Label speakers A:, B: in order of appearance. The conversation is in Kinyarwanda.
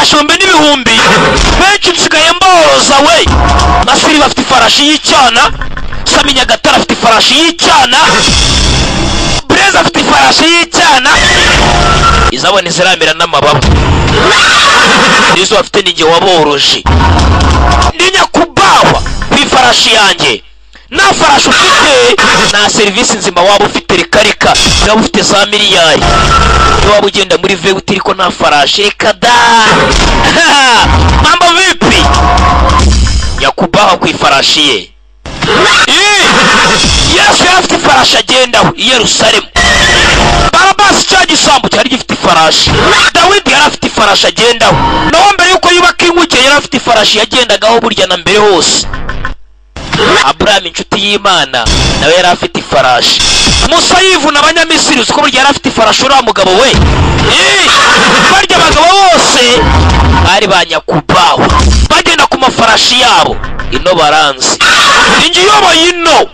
A: amashombe n'ibihumbi benshi nsigaye mboroza we. Masiri bafite ifarashi y'icyana, Sami Nyagatare afite ifarashi y'icyana, Breza afite ifarashi y'icyana, izabone ziramira n'amababa. Nizo bafite ninjye waboroje. Ndi Nyakubahwa ku ifarashi yanjye. Nta farashi ufite, nta serivisi nzima waba ufite rikarika. Waba ufite za miliyari, waba ugenda muri veguti ariko nta farashi, reka da. Mambo vipi? Nyakubahwa ku ifarashi ye. Yesu yari afite ifarashi agendaho i Yerusalemu. Barabasi cya gisambu cyari gifite ifarashi. Dawidi yari afite ifarashi agendaho. Naho mbere yuko yubaka inkuge yari afite ifarashi yagendagaho burya na mbere hose. Abraham inshuti y'Imana nawe yari afite ifarashi. Musa yivuna abanyamisiri uko burya yari afite ifarashi uriya mugabo we. Barya abagabo bose bari ba Nyakubahwa bagenda ku mafarashi yabo. Ino baranzi. Ninjye uyoboye ino.